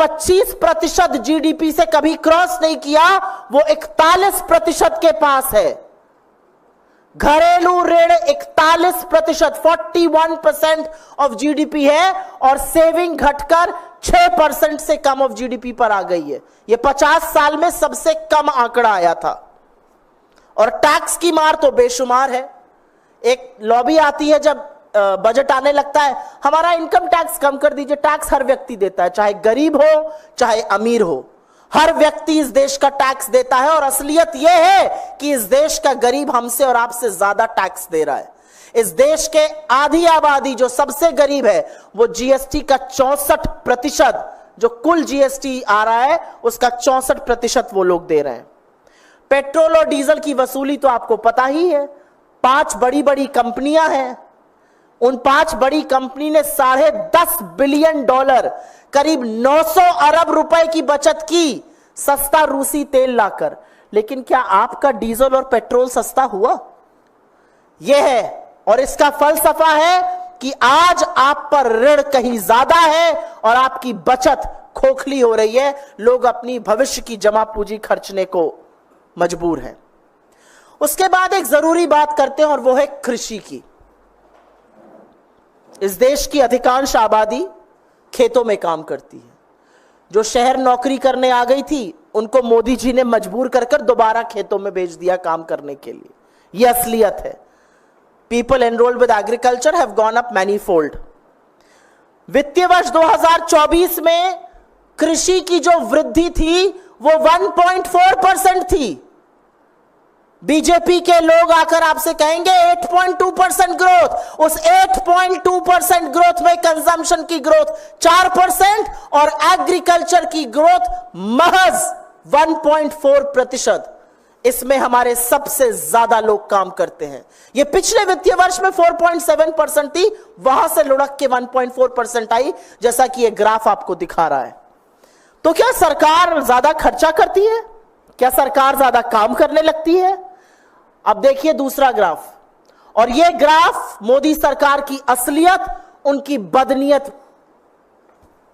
25% GDP से कभी cross नहीं किया, वो 41% के पास है। घरेलू ऋण 41%, 41% ऑफ जीडीपी है, और सेविंग घटकर 6% से कम ऑफ जीडीपी पर आ गई है। यह 50 साल में सबसे कम आंकड़ा आया था। और टैक्स की मार तो बेशुमार है। एक लॉबी आती है जब बजट आने लगता है, हमारा इनकम टैक्स कम कर दीजिए। टैक्स हर व्यक्ति देता है, चाहे गरीब हो चाहे अमीर हो, हर व्यक्ति इस देश का टैक्स देता है। और असलियत यह है कि इस देश का गरीब हमसे और आपसे ज्यादा टैक्स दे रहा है। इस देश के आधी आबादी जो सबसे गरीब है, वो जीएसटी का 64%, जो कुल जीएसटी आ रहा है उसका 64% वो लोग दे रहे हैं। पेट्रोल और डीजल की वसूली तो आपको पता ही है। 5 बड़ी बड़ी कंपनियां हैं, उन 5 बड़ी कंपनी ने $10.5 बिलियन, करीब 900 अरब रुपए की बचत की सस्ता रूसी तेल लाकर। लेकिन क्या आपका डीजल और पेट्रोल सस्ता हुआ? यह है, और इसका फलसफा है कि आज आप पर ऋण कहीं ज्यादा है और आपकी बचत खोखली हो रही है। लोग अपनी भविष्य की जमा पूंजी खर्चने को मजबूर हैं। उसके बाद एक जरूरी बात करते हैं, और वो है कृषि की। इस देश की अधिकांश आबादी खेतों में काम करती है। जो शहर नौकरी करने आ गई थी, उनको मोदी जी ने मजबूर कर दोबारा खेतों में भेज दिया काम करने के लिए। यह असलियत है। People enrolled with agriculture have gone up manifold. वित्तीय वर्ष 2024 में कृषि की जो वृद्धि थी वो 1.4% थी। बीजेपी के लोग आकर आपसे कहेंगे 8.2% ग्रोथ। उस 8.2% ग्रोथ में कंजम्पशन की ग्रोथ 4% और एग्रीकल्चर की ग्रोथ महज 1.4%। इसमें हमारे सबसे ज्यादा लोग काम करते हैं। यह पिछले वित्तीय वर्ष में 4.7% थी, वहां से लुढ़क के 1.4% आई, जैसा कि यह ग्राफ आपको दिखा रहा है। तो क्या सरकार ज्यादा खर्चा करती है? क्या सरकार ज्यादा काम करने लगती है? अब देखिए दूसरा ग्राफ, और यह ग्राफ मोदी सरकार की असलियत, उनकी बदनीयत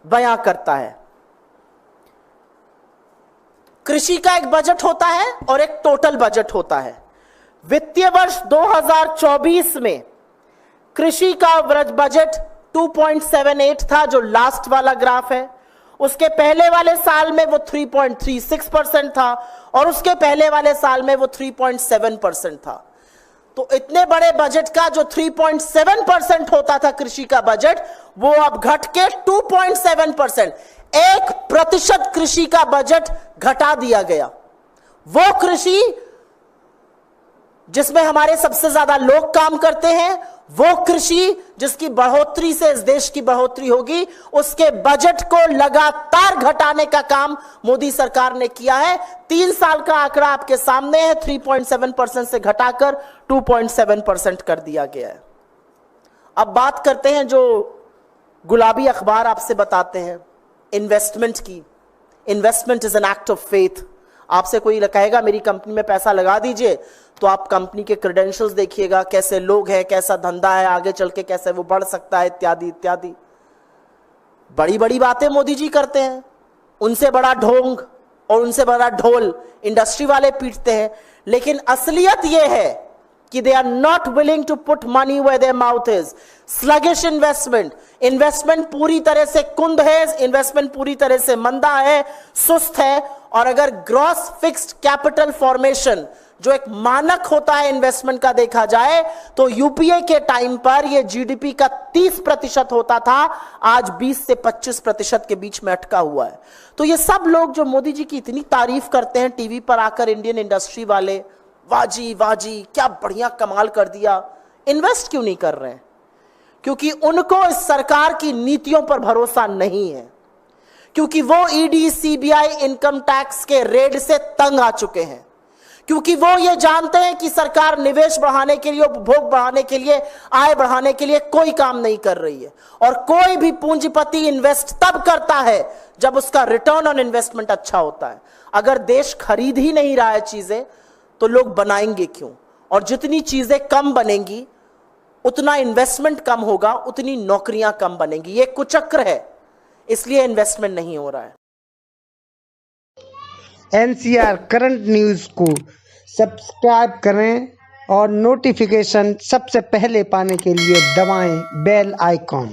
बयां करता है। कृषि का एक बजट होता है और एक टोटल बजट होता है। वित्तीय वर्ष 2024 में कृषि का बजट 2.78 था, जो लास्ट वाला ग्राफ है। उसके पहले वाले साल में वो 3.36% था, और उसके पहले वाले साल में वो 3.7% था। तो इतने बड़े बजट का जो 3.7% होता था कृषि का बजट, वो अब घट के 2.7%, 1% कृषि का बजट घटा दिया गया। वो कृषि जिसमें हमारे सबसे ज्यादा लोग काम करते हैं, वो कृषि जिसकी बढ़ोतरी से इस देश की बढ़ोतरी होगी, उसके बजट को लगातार घटाने का काम मोदी सरकार ने किया है। 3 साल का आंकड़ा आपके सामने है। 3.7% से घटाकर 2.7% कर दिया गया है। अब बात करते हैं जो गुलाबी अखबार आपसे बताते हैं इन्वेस्टमेंट की। Investment is an act of faith. आपसे कोई कहेगा मेरी कंपनी में पैसा लगा दीजिए, तो आप कंपनी के क्रेडेंशियल्स देखिएगा, कैसे लोग हैं, कैसा धंधा है, आगे चल के कैसे वो बढ़ सकता है, इत्यादि इत्यादि। बड़ी बड़ी बातें मोदी जी करते हैं, उनसे बड़ा ढोंग और उनसे बड़ा ढोल इंडस्ट्री वाले पीटते हैं। लेकिन असलियत यह है कि they are not willing to put money where their mouth is. Sluggish investment पूरी तरह से कुंद है, इन्वेस्टमेंट पूरी तरह से मंदा है, सुस्त है। और अगर ग्रॉस फिक्स्ड कैपिटल फॉर्मेशन, जो एक मानक होता है इन्वेस्टमेंट का, देखा जाए तो यूपीए के टाइम पर यह जीडीपी का 30% होता था, आज 20 से 25% के बीच में अटका हुआ है। तो ये सब लोग जो मोदी जी की इतनी तारीफ करते हैं टीवी पर आकर, इंडियन इंडस्ट्री वाले, वाजी वाजी क्या बढ़िया कमाल कर दिया, इन्वेस्ट क्यों नहीं कर रहे हैं? क्योंकि उनको इस सरकार की नीतियों पर भरोसा नहीं है, क्योंकि वो ईडी, सीबीआई, इनकम टैक्स के रेड से तंग आ चुके हैं, क्योंकि वो ये जानते हैं कि सरकार निवेश बढ़ाने के लिए, उपभोग बढ़ाने के लिए, आय बढ़ाने के लिए कोई काम नहीं कर रही है। और कोई भी पूंजीपति इन्वेस्ट तब करता है जब उसका रिटर्न ऑन इन्वेस्टमेंट अच्छा होता है। अगर देश खरीद ही नहीं रहा है चीजें, तो लोग बनाएंगे क्यों? और जितनी चीजें कम बनेंगी, उतना इन्वेस्टमेंट कम होगा, उतनी नौकरियां कम बनेंगी। ये कुचक्र है, इसलिए इन्वेस्टमेंट नहीं हो रहा है। NCR करंट न्यूज़ को सब्सक्राइब करें और नोटिफिकेशन सबसे पहले पाने के लिए दबाएं बेल आइकॉन।